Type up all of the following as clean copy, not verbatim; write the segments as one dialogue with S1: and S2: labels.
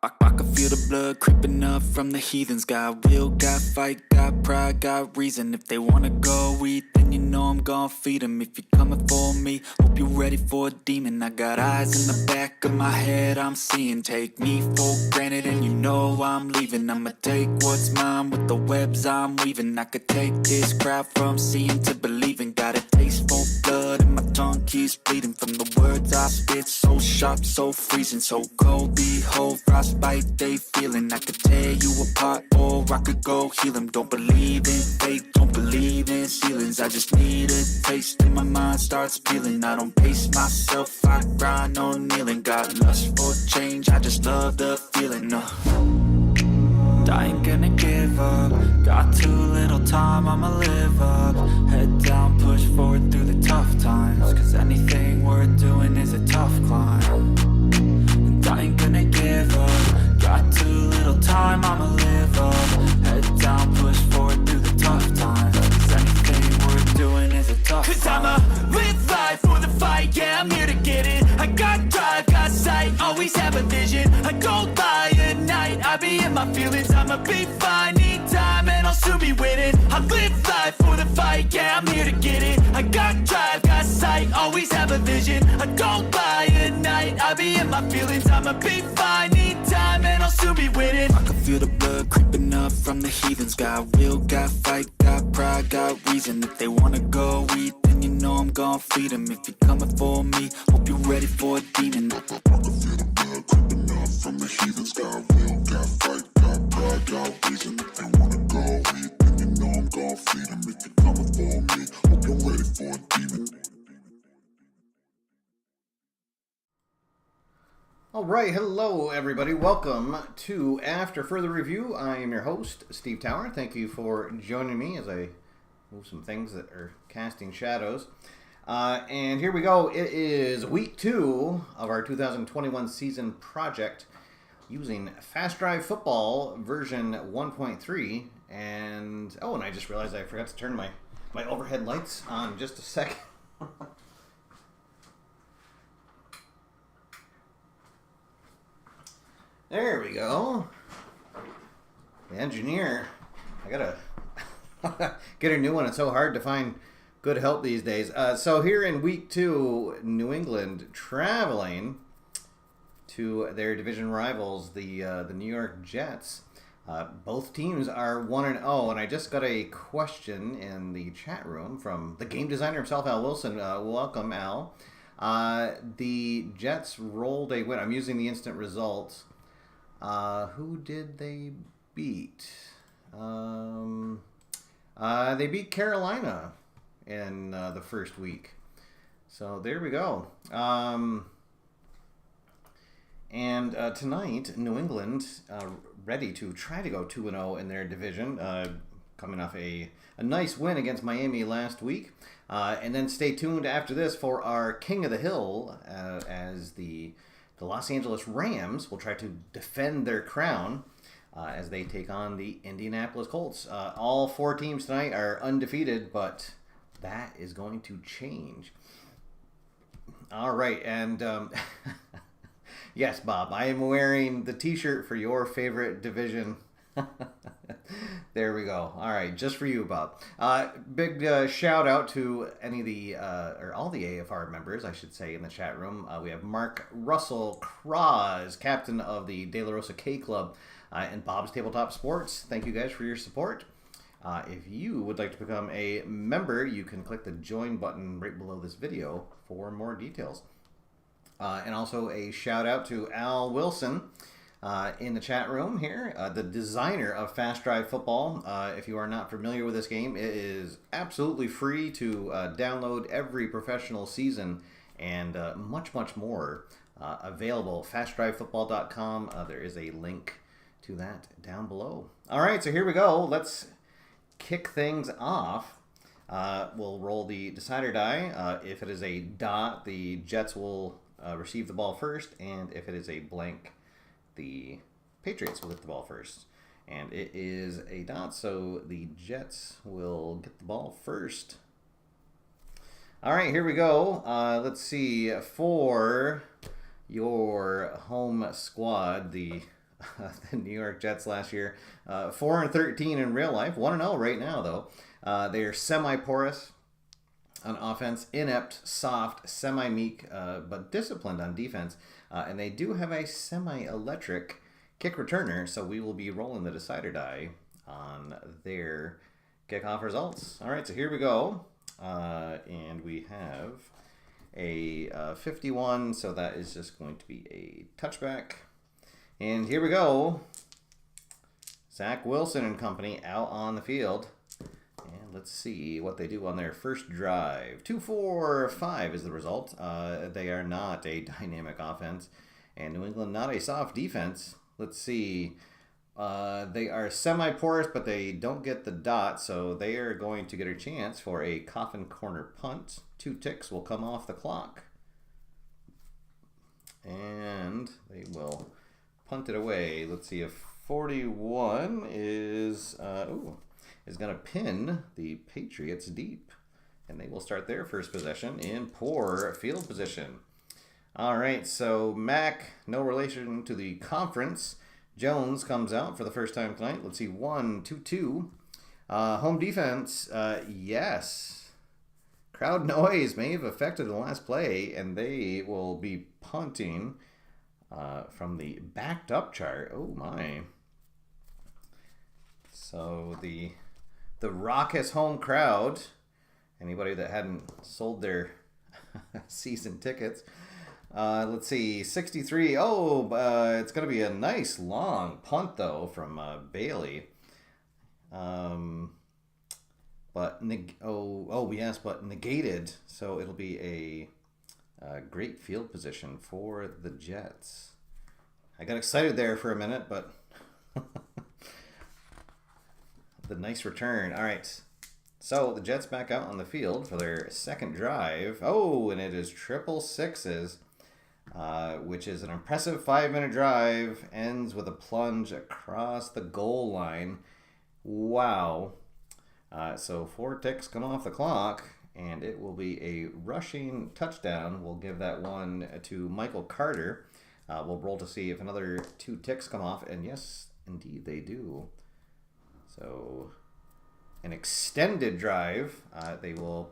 S1: I can feel the blood creeping up from the heathens. Got will, got fight, got pride, got reason. If they wanna go eat, then you know I'm gon' feed them. If you're coming for me, hope you're ready for a demon. I got eyes in the back of my head, I'm seeing. Take me for granted and you know I'm leaving. I'ma take what's mine with the webs I'm weaving. I could take this crowd from seeing to believing. Got a taste for blood and my tongue keeps bleeding. From the words I spit, so sharp, so freezing, so cold. Behold, frostbite they feeling. I could tear you apart or I could go heal them. Don't believe in fate, don't believe in ceilings. I just need a taste and my mind starts peeling. I don't pace myself, I grind on kneeling. Got lust for change, I just love the feeling. I ain't gonna give up. Got too little time, I'ma live up. Head down, push forward through the tough times. Cause anything worth doing is a tough climb. And I ain't gonna give up. Got too little time, I'ma live up. Head down, push forward through the tough times. Cause anything worth doing is a tough climb. Cause I'ma live life for the fight, yeah, I'm here to get it. I got drive, got sight, always have a vision. I don't lie at night, I be in my feelings. I'ma be fine, need time and I'll soon be winning. I live life for the fight, yeah, I'm here to get it. I got drive, got sight, always have a vision. I don't lie at night, I be in my feelings. I'ma be fine, need time and I'll soon be winning. I can feel the blood creeping up from the heathens. Got will, got fight, got pride, got reason. If they wanna go eat, then you know I'm gon' feed them. If you're coming for me, hope you're ready for a demon. I can feel the blood creeping up from the heathens. Got will, got fight, got pride, got reason. If they wanna go eat, then you know I'm gon' feed them. If you're coming for me, hope you're ready for a demon.
S2: Alright, hello everybody. Welcome to After Further Review. I am your host, Steve Tower. Thank you for joining me as I move some things that are casting shadows. And here we go. It is week 2 of our 2021 season project using Fast Drive Football version 1.3. And I just realized I forgot to turn my overhead lights on just a second. There we go. The engineer. I gotta get a new one. It's so hard to find good help these days. So here in week 2, New England traveling to their division rivals, the New York Jets. Both teams are 1-0, and I just got a question in the chat room from the game designer himself, Al Wilson. Welcome, Al. The Jets rolled a win. I'm using the instant results. Who did they beat? They beat Carolina in the first week. So there we go. And tonight, New England ready to try to go 2-0 in their division, coming off a nice win against Miami last week. And then stay tuned after this for our King of the Hill as the Los Angeles Rams will try to defend their crown as they take on the Indianapolis Colts. All 4 teams tonight are undefeated, but that is going to change. All right, and yes, Bob, I am wearing the t-shirt for your favorite division. There we go. All right, just for you, Bob. Big shout out to any of the, or all the AFR members, I should say, in the chat room. We have Mark Russell Cross, captain of the De La Rosa K Club, and Bob's Tabletop Sports. Thank you guys for your support. If you would like to become a member, you can click the join button right below this video for more details. And also a shout out to Al Wilson in the chat room here, the designer of Fast Drive Football. If you are not familiar with this game, it is absolutely free to download every professional season and much, much more available. FastDriveFootball.com. There is a link to that down below. All right, so here we go. Let's kick things off. We'll roll the decider die. If it is a dot, the Jets will receive the ball first, and if it is a blank, the Patriots will get the ball first. And it is a dot, so the Jets will get the ball first. All right, here we go. Let's see. For your home squad, the the New York Jets last year. 4-13 in real life. 1-0 right now, though. They are semi-porous on offense, inept, soft, semi-meek, but disciplined on defense. And they do have a semi-electric kick returner, so we will be rolling the decider die on their kickoff results. All right, so here we go. And we have a 51, so that is just going to be a touchback. And here we go. Zach Wilson and company out on the field. And let's see what they do on their first drive. 2-4-5 is the result. They are not a dynamic offense. And New England not a soft defense. Let's see. They are semi-porous, but they don't get the dot, so they are going to get a chance for a coffin corner punt. 2 ticks will come off the clock. And they will punt it away. Let's see if 41 is going to pin the Patriots deep. And they will start their first possession in poor field position. All right, so Mac, no relation to the conference. Jones comes out for the first time tonight. Let's see, 1-2-2. Home defense, yes. Crowd noise may have affected the last play, and they will be punting from the backed up chart. Oh my. So the raucous home crowd, anybody that hadn't sold their season tickets, let's see, 63. It's going to be a nice long punt, though, from Bailey. But negated. So it'll be a great field position for the Jets. I got excited there for a minute, but the nice return. All right. So the Jets back out on the field for their second drive. Oh, and it is 666. Which is an impressive 5-minute drive, ends with a plunge across the goal line. Wow. So 4 ticks come off the clock, and it will be a rushing touchdown. We'll give that one to Michael Carter. We'll roll to see if another 2 ticks come off, and yes, indeed they do. So an extended drive. They will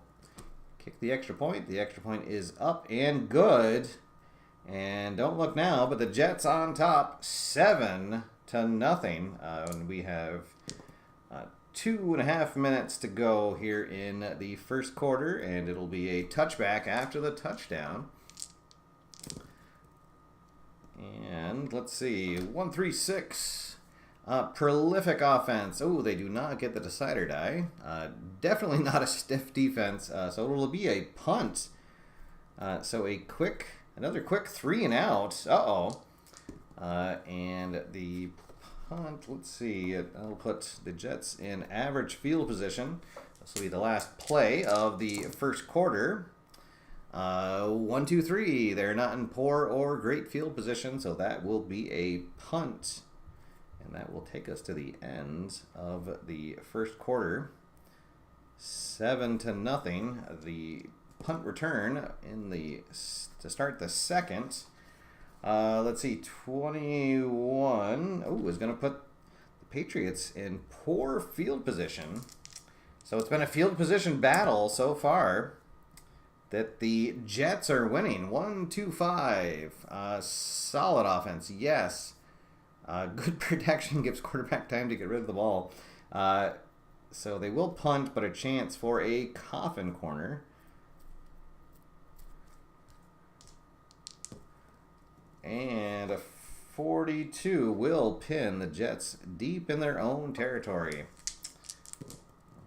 S2: kick the extra point. The extra point is up and good. And don't look now, but the Jets on top, 7-0. And we have 2.5 minutes to go here in the first quarter, and it'll be a touchback after the touchdown. And let's see, 1-3-6. Prolific offense. Oh, they do not get the decider die. Definitely not a stiff defense. So it'll be a punt. So another quick 3 and out. And the punt, let's see. I'll put the Jets in average field position. This will be the last play of the first quarter. 1, 2, 3. They're not in poor or great field position, so that will be a punt. And that will take us to the end of the first quarter. 7-0. The punt return to start the second. Let's see, 21. Oh, is going to put the Patriots in poor field position. So it's been a field position battle so far that the Jets are winning. 1-2-5. Solid offense, yes. Good protection gives quarterback time to get rid of the ball. So they will punt, but a chance for a coffin corner. And a 42 will pin the Jets deep in their own territory.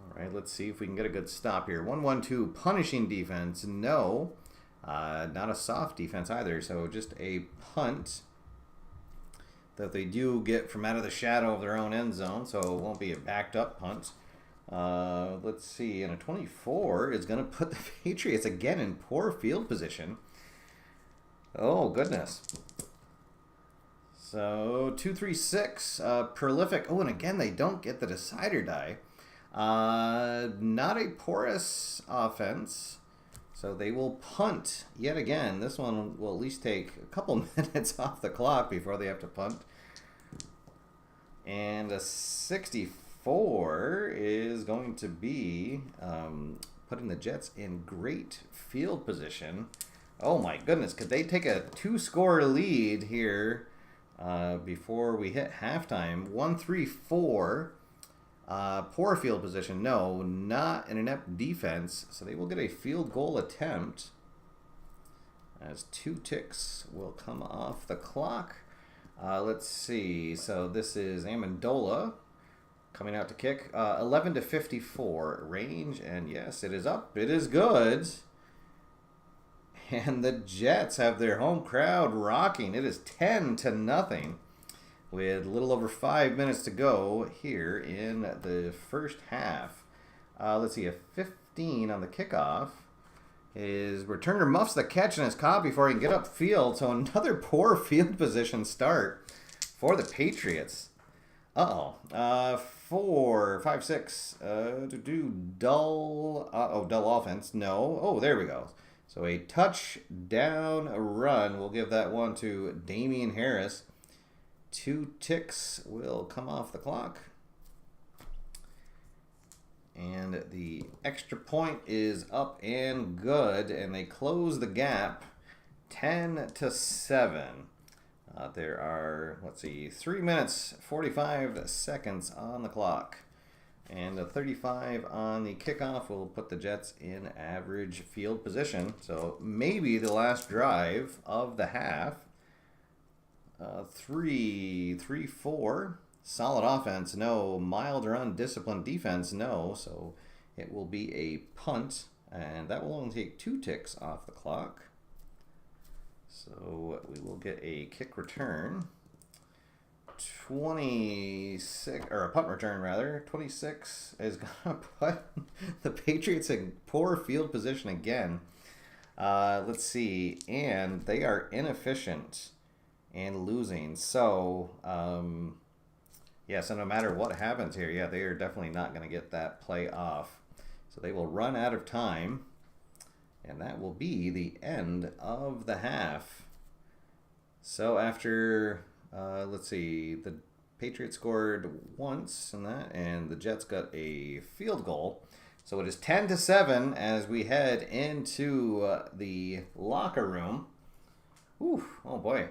S2: All right, let's see if we can get a good stop here. 1-1-2, punishing defense. No, not a soft defense either. So just a punt that they do get from out of the shadow of their own end zone. So it won't be a backed up punt. Let's see, and a 24 is going to put the Patriots again in poor field position. Oh, goodness. So 2-3-6, prolific. Oh, and again, they don't get the decider die. Not a porous offense. So they will punt yet again. This one will at least take a couple minutes off the clock before they have to punt. And a 64 is going to be putting the Jets in great field position. Oh my goodness, could they take a 2-score lead here before we hit halftime? 1-3-4. Poor field position. No, not an inept defense. So they will get a field goal attempt as 2 ticks will come off the clock. Let's see. So this is Amendola coming out to kick. 11-54 range. And yes, it is up. It is good. And the Jets have their home crowd rocking. It is 10-0 with a little over 5 minutes to go here in the first half. Let's see, a 15 on the kickoff. His returner muffs the catch and is caught before he can get upfield. So another poor field position start for the Patriots. Uh-oh. 4, 5, 6. Dull offense. No. Oh, there we go. So a touchdown run. We'll give that one to Damian Harris. 2 ticks will come off the clock. And the extra point is up and good. And they close the gap 10-7. There are, 3 minutes, 45 seconds on the clock. And a 35 on the kickoff will put the Jets in average field position. So maybe the last drive of the half. 3-4. Solid offense, no. Mild or undisciplined defense, no. So it will be a punt. And that will only take 2 ticks off the clock. So we will get a kick return. 26, or a punt return rather. 26 is going to put the Patriots in poor field position again. Let's see. And they are inefficient and losing. So, so no matter what happens here, they are definitely not going to get that play off. So they will run out of time. And that will be the end of the half. So after, the Patriots scored once in that, and the Jets got a field goal. So it is 10-7 as we head into the locker room. Ooh, oh boy.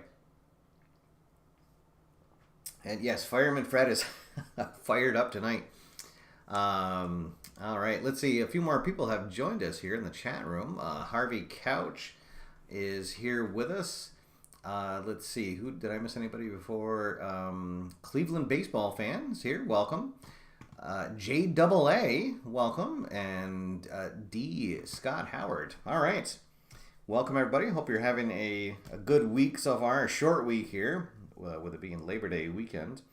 S2: And yes, Fireman Fred is fired up tonight. All right, let's see. A few more people have joined us here in the chat room. Harvey Couch is here with us. Let's see. Who did I miss? Anybody before? Cleveland baseball fans here. Welcome. JAA, welcome. And D. Scott Howard. All right. Welcome, everybody. Hope you're having a good week so far. A short week here, with it being Labor Day weekend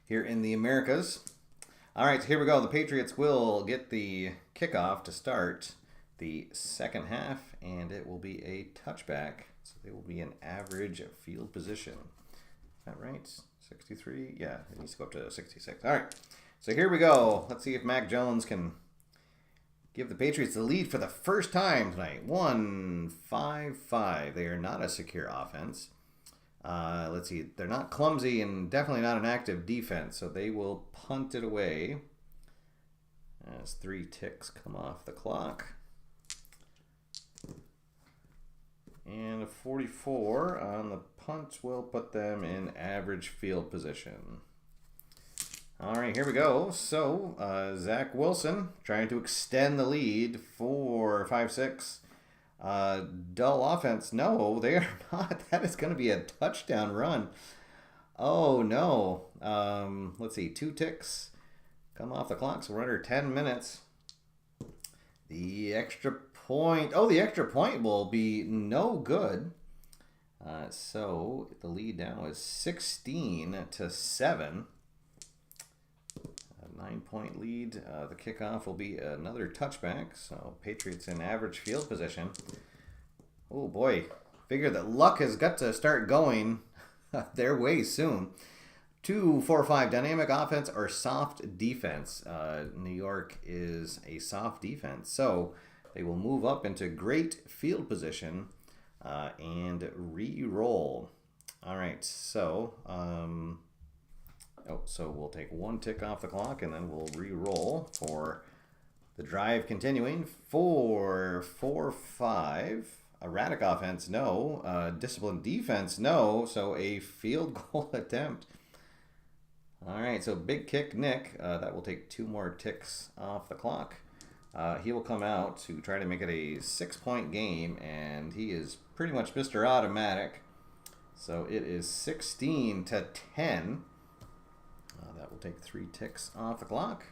S2: here in the Americas. All right, so here we go. The Patriots will get the kickoff to start the second half, and it will be a touchback. So they will be in average field position. Is that right? 63? Yeah, it needs to go up to 66. All right, so here we go. Let's see if Mac Jones can give the Patriots the lead for the first time tonight. 1-5-5. They are not a secure offense. Let's see. They're not clumsy and definitely not an active defense, so they will punt it away as 3 ticks come off the clock. And a 44 on the punt will put them in average field position. All right, here we go. So, Zach Wilson trying to extend the lead. 4, 5, 6. Dull offense. No, they are not. That is going to be a touchdown run. Oh, no. Let's see. 2 ticks come off the clock, so we're under 10 minutes. The extra point. Oh, the extra point will be no good. So the lead now is 16-7. A 9-point lead. The kickoff will be another touchback. So Patriots in average field position. Oh boy, figure that luck has got to start going their way soon. 2-4-5 dynamic offense or soft defense. New York is a soft defense, so they will move up into great field position and re-roll. All right, so Oh, so we'll take 1 tick off the clock, and then we'll re-roll for the drive continuing. 4, 4, 5. Erratic offense, no. Disciplined defense, no. So a field goal attempt. All right, so big kick, Nick. That will take 2 more ticks off the clock. He will come out to try to make it a 6-point game, and he is pretty much Mr. Automatic. So it is 16 to 10. That will take 3 ticks off the clock.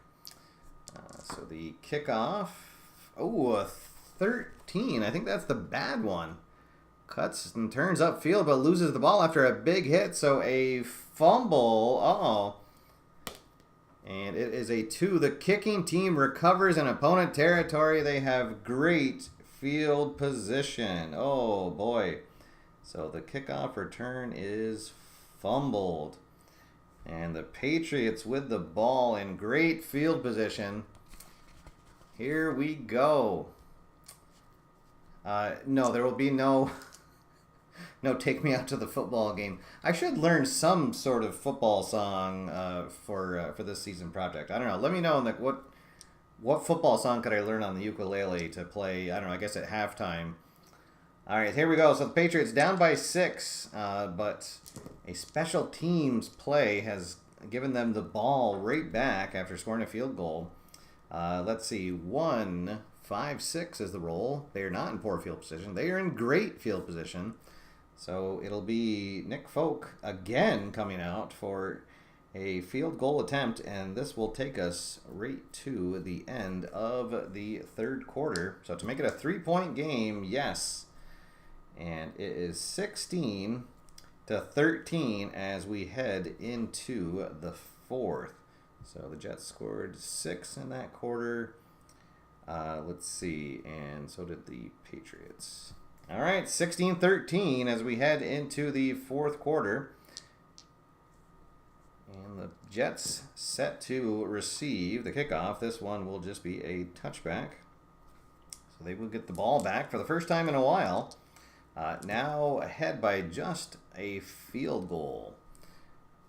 S2: So the kickoff, a 13. I think that's the bad one. Cuts and turns upfield, but loses the ball after a big hit. So a fumble. And it is a 2. The kicking team recovers in opponent territory. They have great field position. Oh, boy. So the kickoff return is fumbled. And the Patriots with the ball in great field position. Here we go. No, there will be no take me out to the football game. I should learn some sort of football song for this season project. I don't know. Let me know what football song could I learn on the ukulele to play, I don't know, I guess at halftime. All right, here we go. So the Patriots down by 6, but a special teams play has given them the ball right back after scoring a field goal. Let's see, 1, 5, 6 is the roll. They are not in poor field position. They are in great field position. So it'll be Nick Folk again coming out for a field goal attempt, and this will take us right to the end of the 3rd quarter. So to make it a 3-point game, yes. And it is 16 to 13 as we head into the 4th. So the Jets scored 6 in that quarter. Let's see, and so did the Patriots. All right, 16-13 as we head into the 4th quarter. And the Jets set to receive the kickoff. This one will just be a touchback. So they will get the ball back for the first time in a while. Now ahead by just a field goal.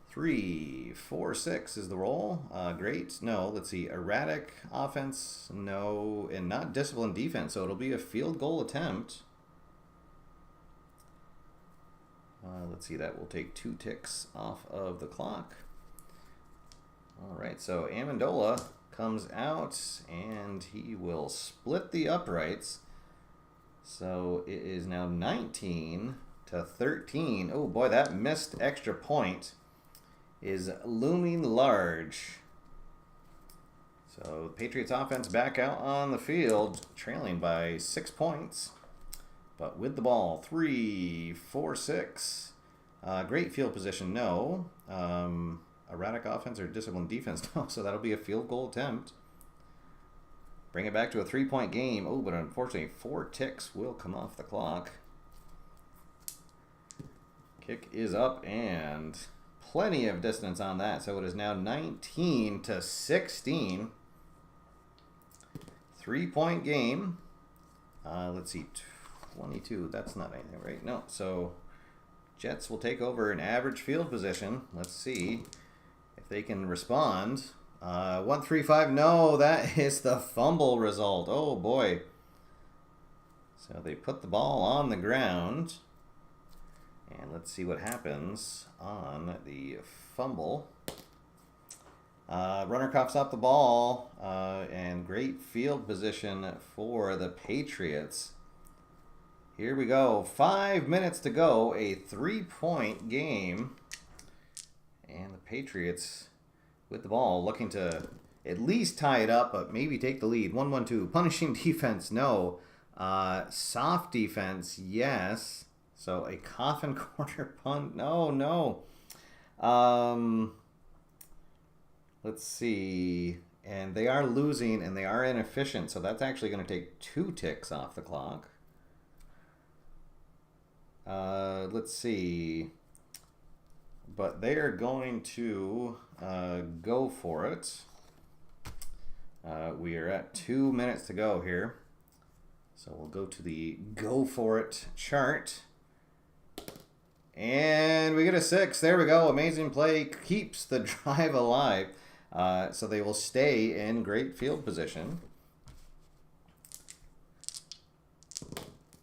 S2: 3, 4, 6 is the roll. Great. No, let's see. Erratic offense, no. And not disciplined defense, so it'll be a field goal attempt. Let's see, that will take 2 ticks off of the clock. All right, so Amendola comes out, and he will split the uprights. So it is now 19 to 13. Oh, boy, that missed extra point is looming large. So the Patriots offense back out on the field, trailing by 6 points. But with the ball, 3, 4, 6. Great field position, no. Erratic offense or disciplined defense, no. So that'll be a field goal attempt. Bring it back to a 3-point game. Oh, but unfortunately, 4 ticks will come off the clock. Kick is up and plenty of distance on that. So it is now 19 to 16. 3-point game. Let's see, 22. That's not anything, right? No. So Jets will take over an average field position. Let's see if they can respond. 1, 3, 5. No, that is the fumble result. Oh, boy. So they put the ball on the ground. And let's see what happens on the fumble. Runner coughs up the ball. And great field position for the Patriots. Here we go. 5 minutes to go. A 3-point game. And the Patriots with the ball, looking to at least tie it up, but maybe take the lead. 1-1-2. Punishing defense, no. Soft defense, yes. So a coffin corner punt, no. Let's see. And they are losing, and they are inefficient, so that's actually going to take 2 ticks off the clock. Let's see. But they are going to go for it. We are at 2 minutes to go here. So we'll go to the go for it chart. And we get a 6. There we go. Amazing play. Keeps the drive alive. So they will stay in great field position.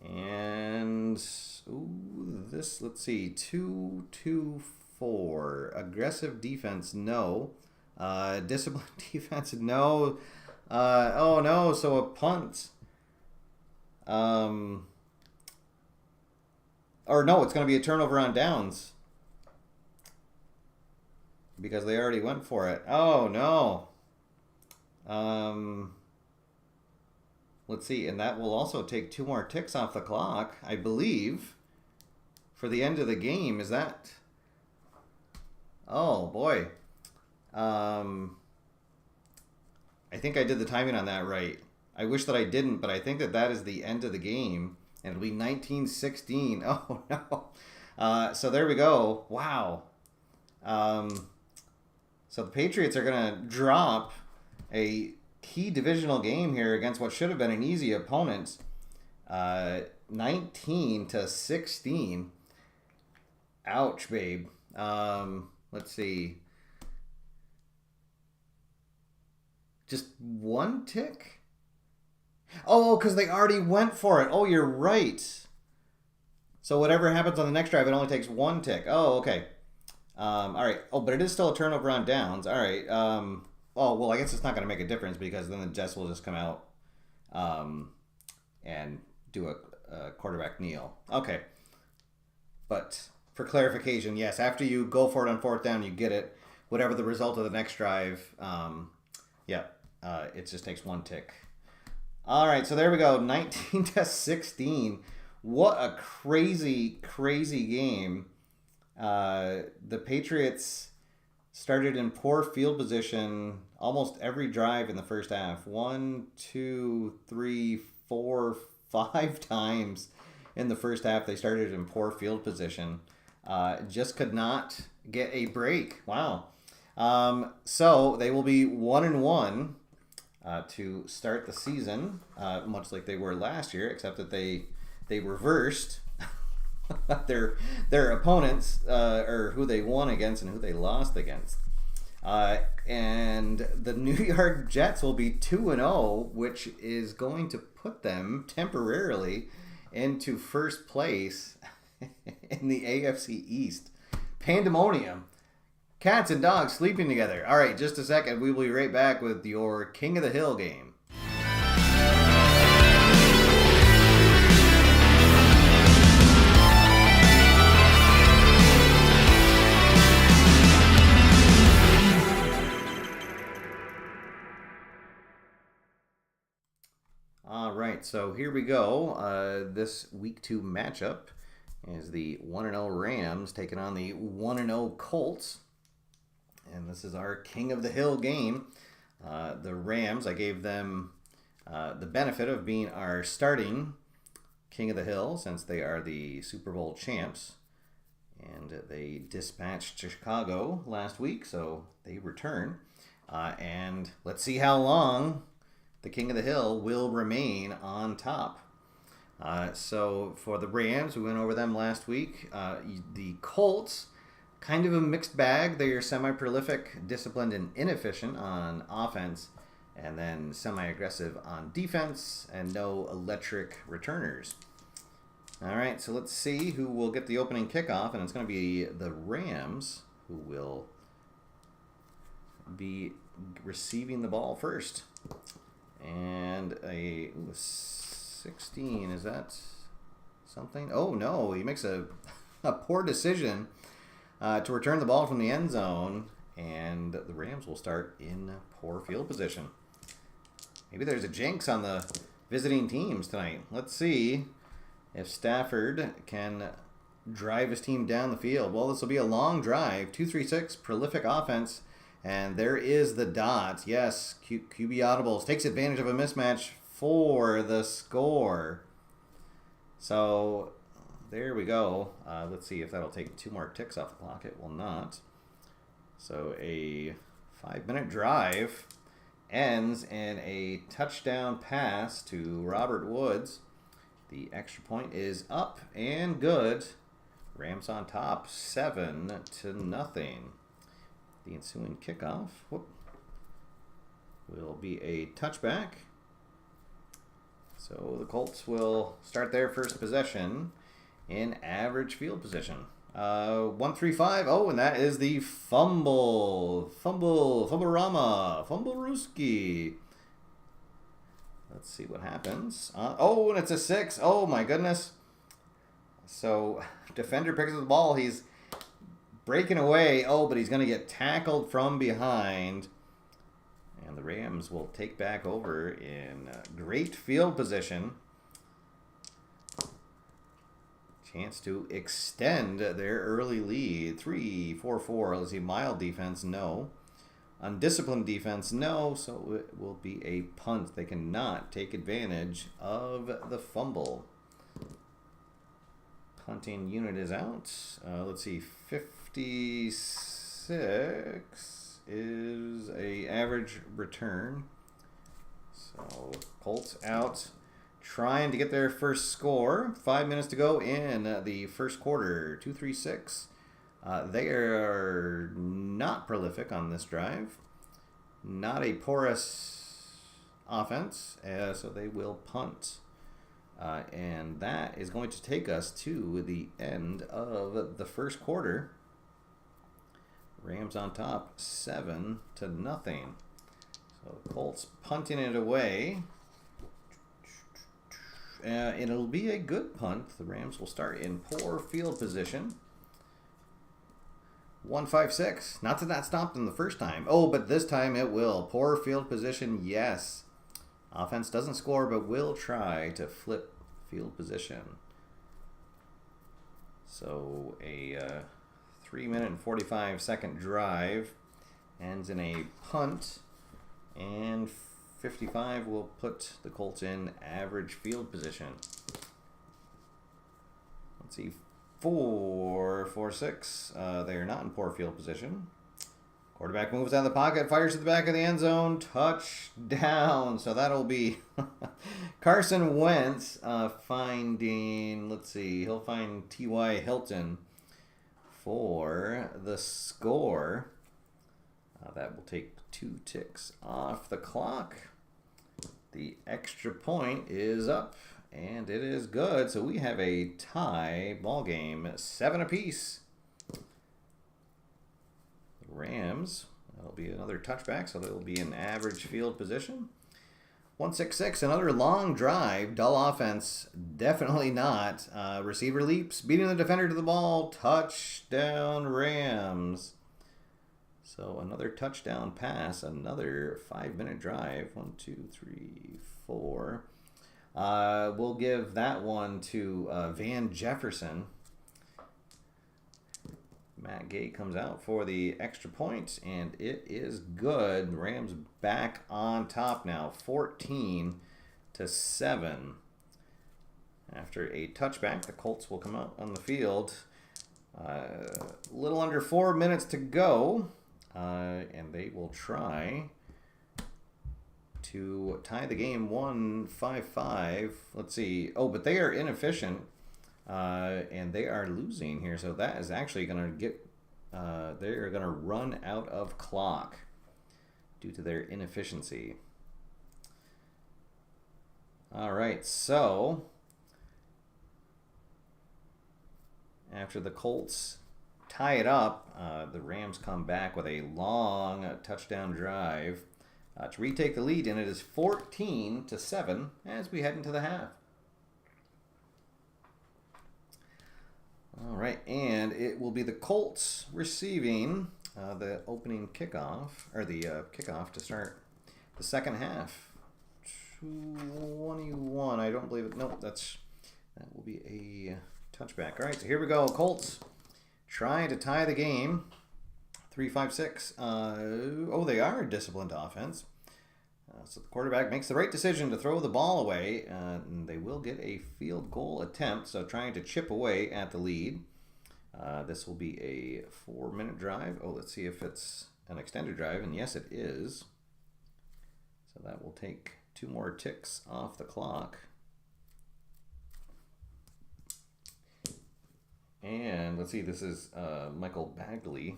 S2: And this, let's see, 2-2-4. Aggressive defense, no. Disciplined defense, no. Oh no, so a punt. Or no, it's going to be a turnover on downs. Because they already went for it. Oh no. Let's see, and that will also take 2 more ticks off the clock, I believe, for the end of the game. Is that... Oh, boy. I think I did the timing on that right. I wish that I didn't, but I think that that is the end of the game, and it'll be 19-16. Oh, no. So there we go. Wow. So the Patriots are going to drop a key divisional game here against what should have been an easy opponent. 19-16. Ouch, babe. Let's see. Just 1 tick? Oh, because they already went for it. Oh, you're right. So whatever happens on the next drive, it only takes 1 tick. Oh, okay. All right. Oh, but it is still a turnover on downs. All right. Oh, well, I guess it's not going to make a difference because then the Jets will just come out and do a quarterback kneel. Okay. But for clarification, yes, after you go for it on 4th down, you get it. Whatever the result of the next drive, it just takes 1 tick. All right, so there we go, 19-16. What a crazy, crazy game. The Patriots started in poor field position almost every drive in the first half. 1, 2, 3, 4, 5 times in the first half they started in poor field position. Just could not get a break. Wow. So they will be 1-1 to start the season, much like they were last year, except that they reversed their opponents, or who they won against and who they lost against. And the New York Jets will be 2-0, which is going to put them temporarily into first place in the AFC East. Pandemonium. Cats and dogs sleeping together. All right, just a second. We will be right back with your King of the Hill game. All right, so here we go. This Week 2 matchup is the 1-0 Rams taking on the 1-0 Colts. And this is our King of the Hill game. The Rams, I gave them the benefit of being our starting King of the Hill since they are the Super Bowl champs. And they dispatched Chicago last week, so they return. And let's see how long the King of the Hill will remain on top. So for the Rams, we went over them last week. The Colts, kind of a mixed bag. They are semi-prolific, disciplined, and inefficient on offense, and then semi-aggressive on defense, and no electric returners. All right, so let's see who will get the opening kickoff, and it's going to be the Rams who will be receiving the ball first. And a 16, is that something? Oh, no, he makes a poor decision to return the ball from the end zone, and the Rams will start in poor field position. Maybe there's a jinx on the visiting teams tonight. Let's see if Stafford can drive his team down the field. Well, this will be a long drive, 2-3-6, prolific offense. And there is the dot. Yes, QB audibles. Takes advantage of a mismatch for the score. So, there we go. Let's see if that'll take 2 more ticks off the clock. It will not. So, a 5-minute drive ends in a touchdown pass to Robert Woods. The extra point is up and good Rams on top, 7-0. The ensuing kickoff will be a touchback. So the Colts will start their first possession in average field position. 1-3-5. Oh, and that is the Fumble-rama, Fumble-rooski. Let's see what happens. Oh, and it's a 6. Oh, my goodness. So, defender picks up the ball. He's breaking away. Oh, but he's going to get tackled from behind. And the Rams will take back over in great field position. Chance to extend their early lead. 3-4-4. Let's see, mild defense, no. Undisciplined defense, no. So it will be a punt. They cannot take advantage of the fumble. Punting unit is out. Let's see, 56 is a average return. So Colts out, trying to get their first score. 5 minutes to go in the first quarter. 2-3-6. They are not prolific on this drive. Not a porous offense, so they will punt. And that is going to take us to the end of the first quarter. Rams on top, 7-0. So the Colts punting it away. And it'll be a good punt. The Rams will start in poor field position. 1-5-6. Not that that stopped them the first time. Oh, but this time it will. Poor field position, yes. Offense doesn't score, but will try to flip field position. So a 3-minute and 45-second drive ends in a punt, and 55 will put the Colts in average field position. Let's see, 4-4-6. They are not in poor field position. Quarterback moves out of the pocket, fires to the back of the end zone, touchdown. So that'll be Carson Wentz finding, let's see, he'll find T.Y. Hilton for the score. That will take 2 ticks off the clock. The extra point is up, and it is good. So we have a tie ball game, 7 apiece. Rams, that'll be another touchback, so they'll be in average field position. 1-6-6, another long drive. Dull offense, definitely not. Receiver leaps, beating the defender to the ball. Touchdown, Rams. So another touchdown pass, another 5-minute drive. 1, 2, 3, 4. We'll give that one to Van Jefferson. Matt Gay comes out for the extra point, and it is good. Rams back on top now, 14-7. After a touchback, the Colts will come out on the field. A little under 4 minutes to go, and they will try to tie the game 1-5-5. Let's see. Oh, but they are inefficient. And they are losing here, so that is actually going to get, they're going to run out of clock due to their inefficiency. All right, so after the Colts tie it up, the Rams come back with a long touchdown drive to retake the lead, and it is 14-7 as we head into the half. All right, and it will be the Colts receiving the opening kickoff, or the kickoff to start the second half. 21, I don't believe it. Nope, that will be a touchback. All right, so here we go. Colts trying to tie the game. 3-5-6. Oh, they are a disciplined offense. So the quarterback makes the right decision to throw the ball away, and they will get a field goal attempt, so trying to chip away at the lead. This will be a 4-minute drive. Oh, let's see if it's an extended drive, and yes, it is. So that will take 2 more ticks off the clock. And let's see, this is Michael Bagley.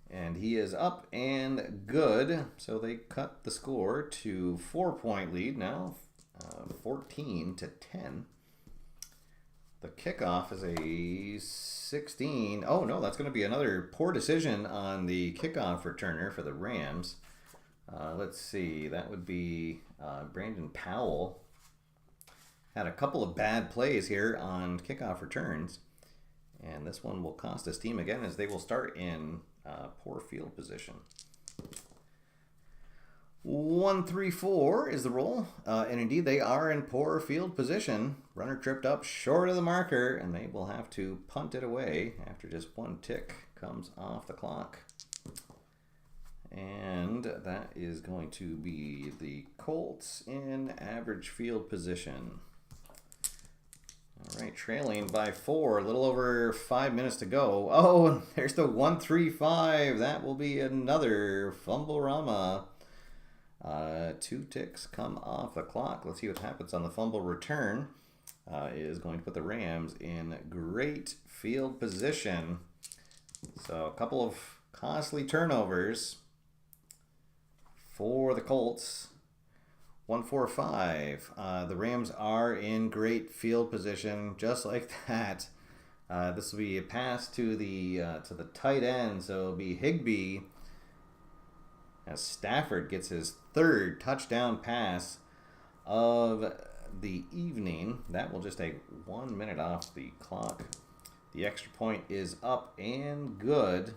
S2: And he is up and good. So they cut the score to 4-point lead now, 14-10. The kickoff is a 16. Oh, no, that's going to be another poor decision on the kickoff returner for the Rams. Let's see, that would be Brandon Powell. Had a couple of bad plays here on kickoff returns. And this one will cost his team again as they will start in poor field position. 1-3-4 is the roll. And indeed, they are in poor field position. Runner tripped up short of the marker, and they will have to punt it away after just one tick comes off the clock. And that is going to be the Colts in average field position. All right, trailing by 4, a little over 5 minutes to go. Oh, and there's the 1-3-5. That will be another fumble-rama. 2 ticks come off the clock. Let's see what happens on the fumble return. Is going to put the Rams in great field position. So a couple of costly turnovers for the Colts. 1-4-5. The Rams are in great field position, just like that. This will be a pass to the tight end, so it'll be Higbee as Stafford gets his 3rd touchdown pass of the evening. That will just take 1 minute off the clock. The extra point is up and good.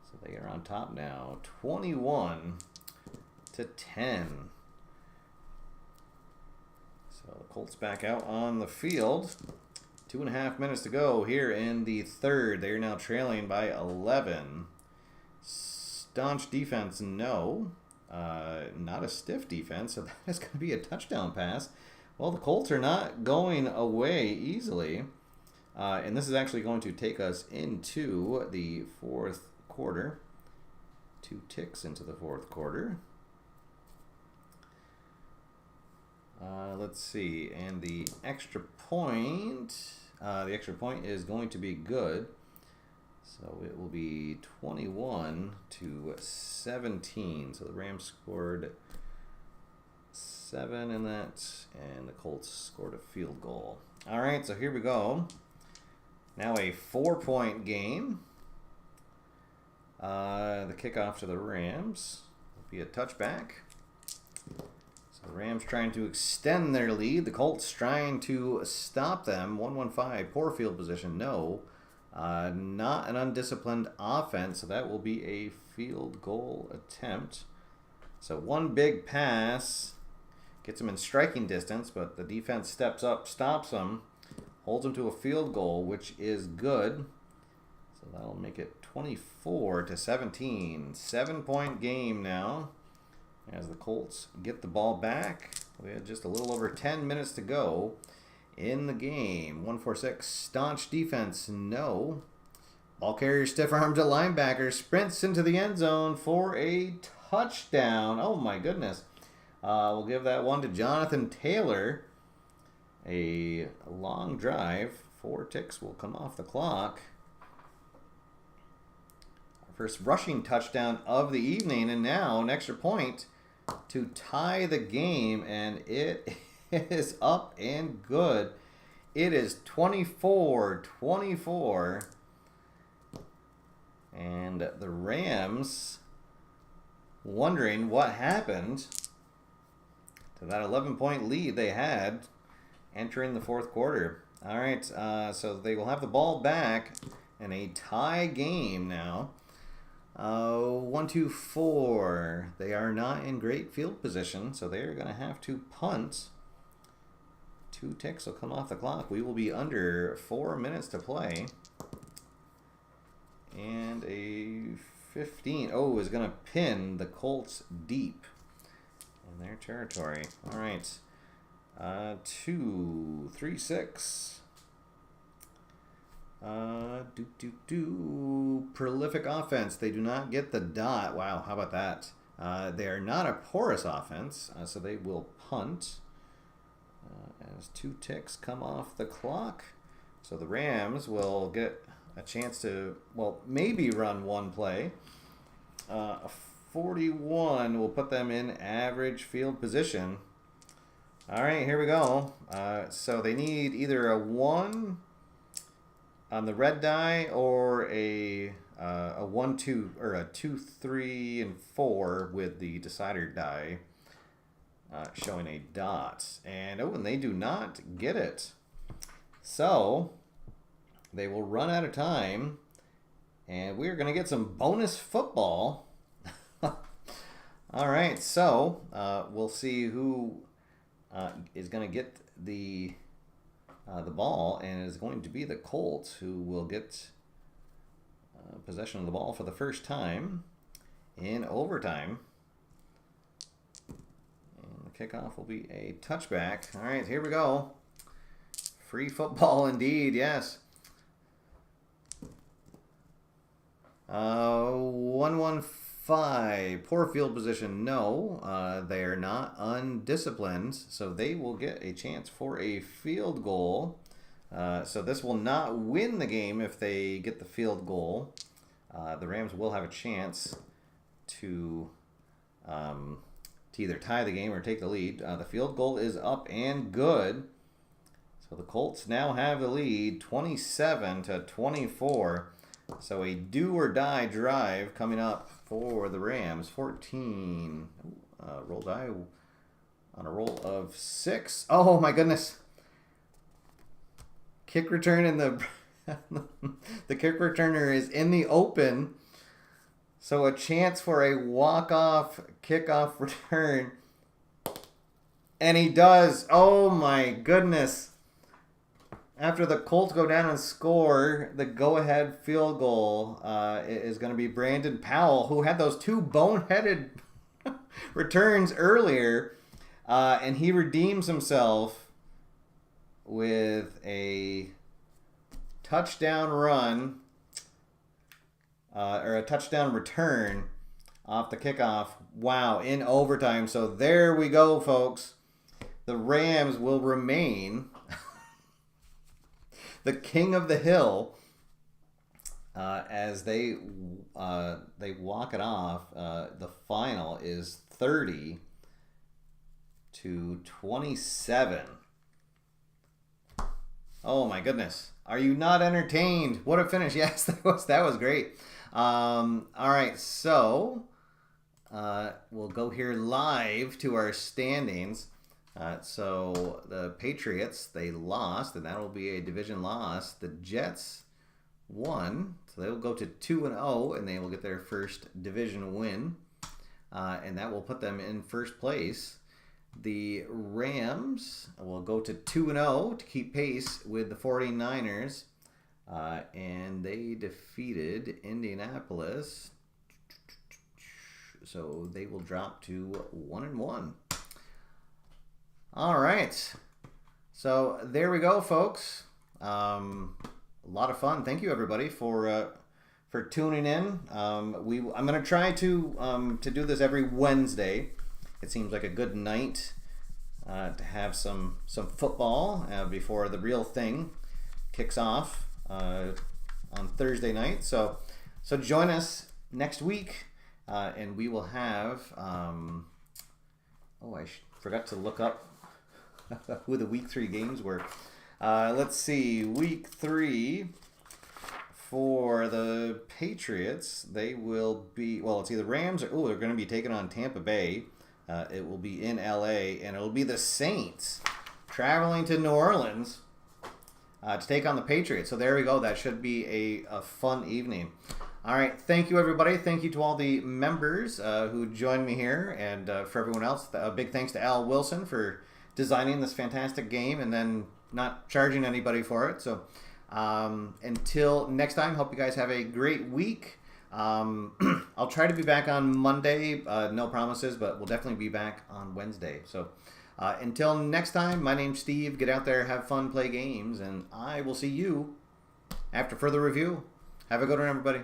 S2: So they are on top now, 21-10. So the Colts back out on the field. 2.5 minutes to go here in the 3rd. They are now trailing by 11. Staunch defense, no. Not a stiff defense, so that is going to be a touchdown pass. Well, the Colts are not going away easily. And this is actually going to take us into the 4th quarter. 2 ticks into the 4th quarter. Let's see, and the extra point is going to be good. So it will be 21-17. So the Rams scored 7 in that, and the Colts scored a field goal. All right, so here we go. Now a 4-point game. The kickoff to the Rams will be a touchback. The Rams trying to extend their lead. The Colts trying to stop them. 1-1-5. Poor field position. No. Not an undisciplined offense. So that will be a field goal attempt. So one big pass. Gets them in striking distance. But the defense steps up. Stops them. Holds them to a field goal. Which is good. So that'll make it 24-17. 7-point game now. As the Colts get the ball back. We had just a little over 10 minutes to go in the game. 1-4-6. Staunch defense. No. Ball carrier stiff arm to linebacker. Sprints into the end zone for a touchdown. Oh my goodness. We'll give that one to Jonathan Taylor. A long drive. 4 ticks will come off the clock. Our first rushing touchdown of the evening. And now an extra point to tie the game, and it is up and good. It is 24-24, and the Rams wondering what happened to that 11-point lead they had entering the 4th quarter. All right, so they will have the ball back in a tie game now. 1-2-4. They are not in great field position, so they are going to have to punt. 2 ticks will come off the clock. We will be under 4 minutes to play. And a 15. Oh, is going to pin the Colts deep in their territory. All right. 2-3-6. Prolific offense. They do not get the dot. Wow, how about that? They are not a porous offense, so they will punt as 2 ticks come off the clock. So the Rams will get a chance to, well, maybe run one play. A 41 will put them in average field position. All right, here we go. So they need either a 1 on the red die or a 1, 2, or a 2, 3, and 4 with the decider die showing a dot. And they do not get it. So they will run out of time, and we're going to get some bonus football. All right, so we'll see who is going to get the ball, and it is going to be the Colts who will get possession of the ball for the first time in overtime. And the kickoff will be a touchback. All right, here we go. Free football indeed, yes. 115. Poor field position, no. They are not undisciplined, so they will get a chance for a field goal. So this will not win the game if they get the field goal. The Rams will have a chance to either tie the game or take the lead. The field goal is up and good. So the Colts now have the lead, 27-24. So a do-or-die drive coming up for the Rams. 14. Roll die on a roll of 6. Oh, my goodness. Kick return in the... the kick returner is in the open. So a chance for a walk-off kickoff return. And he does. Oh, my goodness. After the Colts go down and score, the go-ahead field goal is going to be Brandon Powell, who had those 2 boneheaded returns earlier, and he redeems himself with a touchdown run, or a touchdown return off the kickoff. Wow, in overtime. So there we go, folks. The Rams will remain the king of the hill as they walk it off. The final is 30-27. Oh my goodness! Are you not entertained? What a finish! Yes, that was great. All right, so we'll go here live to our standings. So the Patriots, they lost, and that will be a division loss. The Jets won, so they will go to 2-0, and they will get their first division win, and that will put them in first place. The Rams will go to 2-0 to keep pace with the 49ers, and they defeated Indianapolis, so they will drop to 1-1. All right, so there we go, folks. A lot of fun. Thank you, everybody, for tuning in. I'm going to try to do this every Wednesday. It seems like a good night to have some football before the real thing kicks off on Thursday night. So join us next week, and we will have. Forgot to look up who the week 3 games were. Let's see. Week 3 for the Patriots, they will be, well, it's either Rams or, they're going to be taking on Tampa Bay. It will be in LA, and it'll be the Saints traveling to New Orleans to take on the Patriots. So there we go. That should be a fun evening. All right. Thank you, everybody. Thank you to all the members who joined me here, and for everyone else, a big thanks to Al Wilson for designing this fantastic game and then not charging anybody for it. So until next time, hope you guys have a great week. I'll try to be back on Monday. No promises, but we'll definitely be back on Wednesday. So until next time, my name's Steve. Get out there, have fun, play games, and I will see you after further review. Have a good one, everybody.